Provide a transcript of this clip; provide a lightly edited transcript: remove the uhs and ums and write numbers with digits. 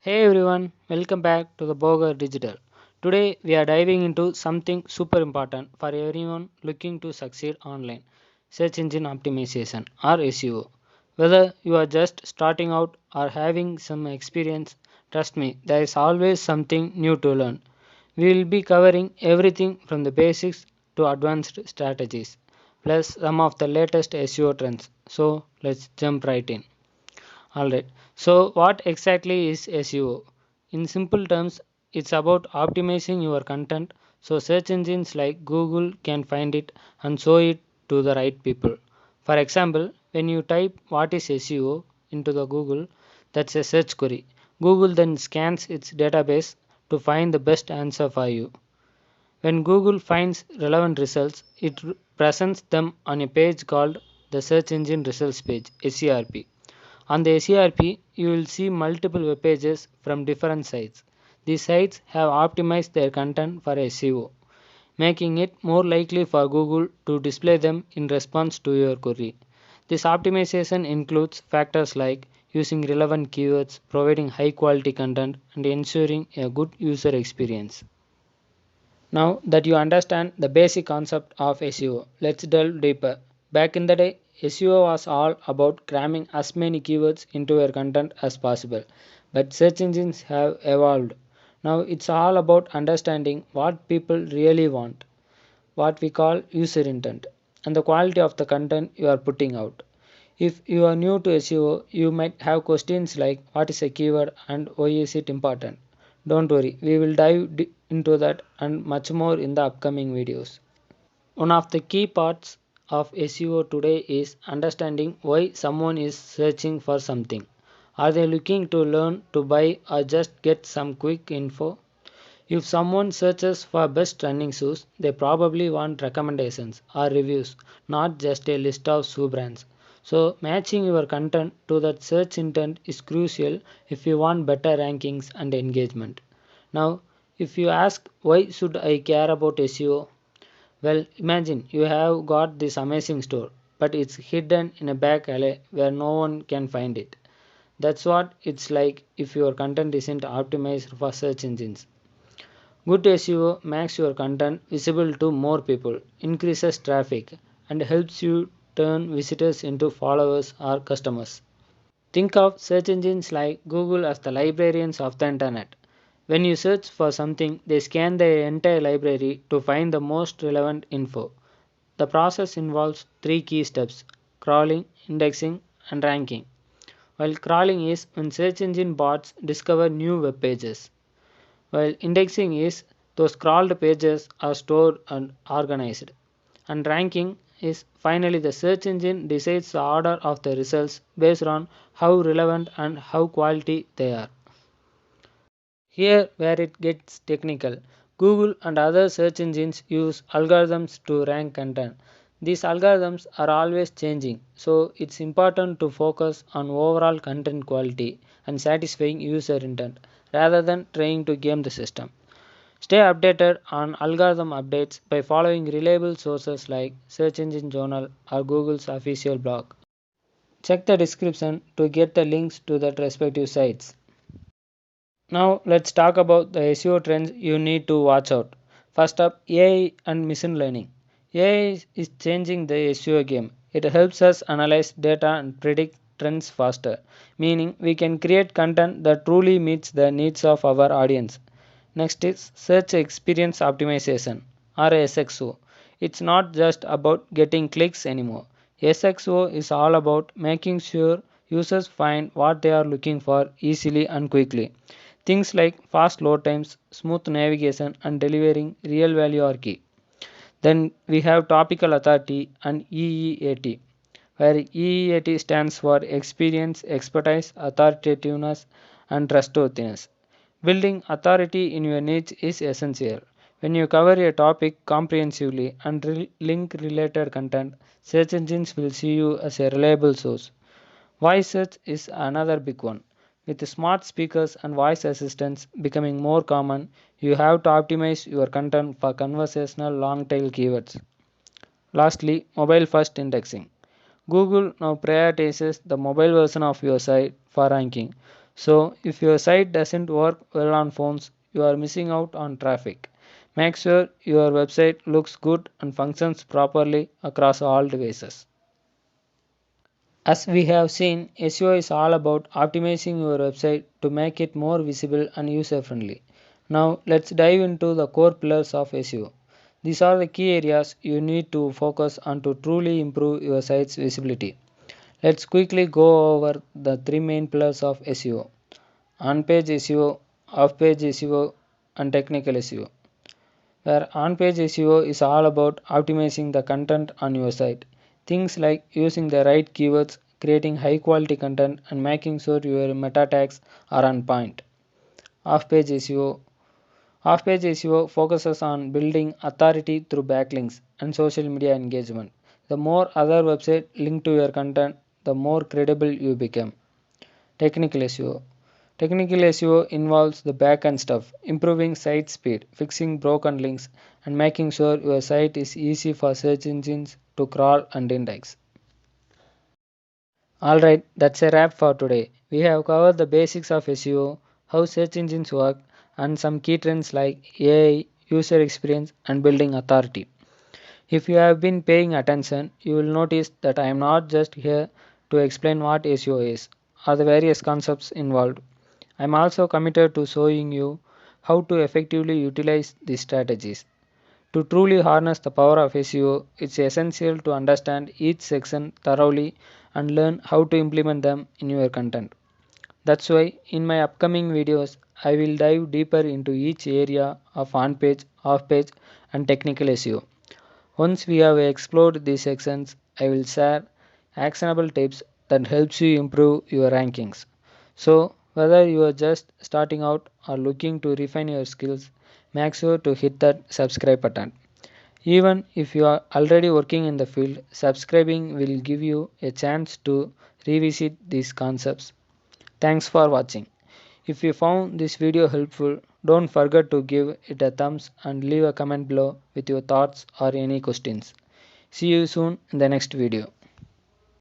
Hey everyone, welcome back to the Bogar Digital. Today we are diving into something super important for everyone looking to succeed online search engine optimization or SEO. Whether you are just starting out or having some experience, trust me, there is always something new to learn. We will be covering everything from the basics to advanced strategies, plus some of the latest SEO trends. So let's jump right in. Alright, so what exactly is SEO? In simple terms, it's about optimizing your content so search engines like Google can find it and show it to the right people. For example, when you type what is SEO into the Google, that's a search query. Google then scans its database to find the best answer for you. When Google finds relevant results, it presents them on a page called the Search Engine Results page, SERP. On the SERP, you will see multiple web pages from different sites. These sites have optimized their content for SEO, making it more likely for Google to display them in response to your query. This optimization includes factors like using relevant keywords, providing high quality content, and ensuring a good user experience. Now that you understand the basic concept of SEO, let's delve deeper. Back in the day, SEO was all about cramming as many keywords into your content as possible. But search engines have evolved. Now it's all about understanding what people really want, what we call user intent, and the quality of the content you are putting out. If you are new to SEO, you might have questions like what is a keyword and why is it important. Don't worry, we will dive into that and much more in the upcoming videos. One of the key parts of SEO today is understanding why someone is searching for something. Are they looking to learn, to buy, or just get some quick info? If someone searches for best running shoes, they probably want recommendations or reviews, not just a list of shoe brands. So, matching your content to that search intent is crucial if you want better rankings and engagement. Now, if you ask why should I care about SEO? Well, imagine you have got this amazing store, but it's hidden in a back alley where no one can find it. That's what it's like if your content isn't optimized for search engines. Good SEO makes your content visible to more people, increases traffic, and helps you turn visitors into followers or customers. Think of search engines like Google as the librarians of the internet. When you search for something, they scan the entire library to find the most relevant info. The process involves three key steps: crawling, indexing, and ranking. While crawling is when search engine bots discover new web pages, while indexing is those crawled pages are stored and organized. And ranking is finally the search engine decides the order of the results based on how relevant and how quality they are. Here where it gets technical. Google and other search engines use algorithms to rank content. These algorithms are always changing, so it's important to focus on overall content quality and satisfying user intent rather than trying to game the system. Stay updated on algorithm updates by following reliable sources like Search Engine Journal or Google's official blog. Check the description to get the links to the respective sites. Now let's talk about the SEO trends you need to watch out. First up, AI and machine learning. AI is changing the SEO game. It helps us analyze data and predict trends faster, meaning we can create content that truly meets the needs of our audience. Next is search experience optimization or SXO. It's not just about getting clicks anymore. SXO is all about making sure users find what they are looking for easily and quickly. Things like fast load times, smooth navigation, and delivering real value are key. Then we have topical authority and EEAT, where EEAT stands for experience, expertise, authoritativeness, and trustworthiness. Building authority in your niche is essential. When you cover a topic comprehensively and link related content, search engines will see you as a reliable source. Voice search is another big one. With smart speakers and voice assistants becoming more common, you have to optimize your content for conversational long tail keywords. Lastly, mobile first indexing. Google now prioritizes the mobile version of your site for ranking. So, if your site doesn't work well on phones, you are missing out on traffic. Make sure your website looks good and functions properly across all devices. As we have seen, SEO is all about optimizing your website to make it more visible and user friendly. Now, let's dive into the core pillars of SEO. These are the key areas you need to focus on to truly improve your site's visibility. Let's quickly go over the three main pillars of SEO: on page SEO, off page SEO, and technical SEO. Where on page SEO is all about optimizing the content on your site. Things like using the right keywords, creating high quality content, and making sure your meta tags are on point. Off page SEO. Off page SEO focuses on building authority through backlinks and social media engagement. The more other websites link to your content, the more credible you become. Technical SEO. Technical SEO involves the backend stuff, improving site speed, fixing broken links, and making sure your site is easy for search engines to crawl and index. Alright, that's a wrap for today. We have covered the basics of SEO, how search engines work, and some key trends like AI, user experience, and building authority. If you have been paying attention, you will notice that I am not just here to explain what SEO is or the various concepts involved. I am also committed to showing you how to effectively utilize these strategies. To truly harness the power of SEO, it's essential to understand each section thoroughly and learn how to implement them in your content. That's why in my upcoming videos, I will dive deeper into each area of on page, off page, and technical SEO. Once we have explored these sections, I will share actionable tips that helps you improve your rankings. So, whether you are just starting out or looking to refine your skills, make sure to hit that subscribe button. Even if you are already working in the field, subscribing will give you a chance to revisit these concepts. Thanks for watching. If you found this video helpful, don't forget to give it a thumbs and leave a comment below with your thoughts or any questions. See you soon in the next video.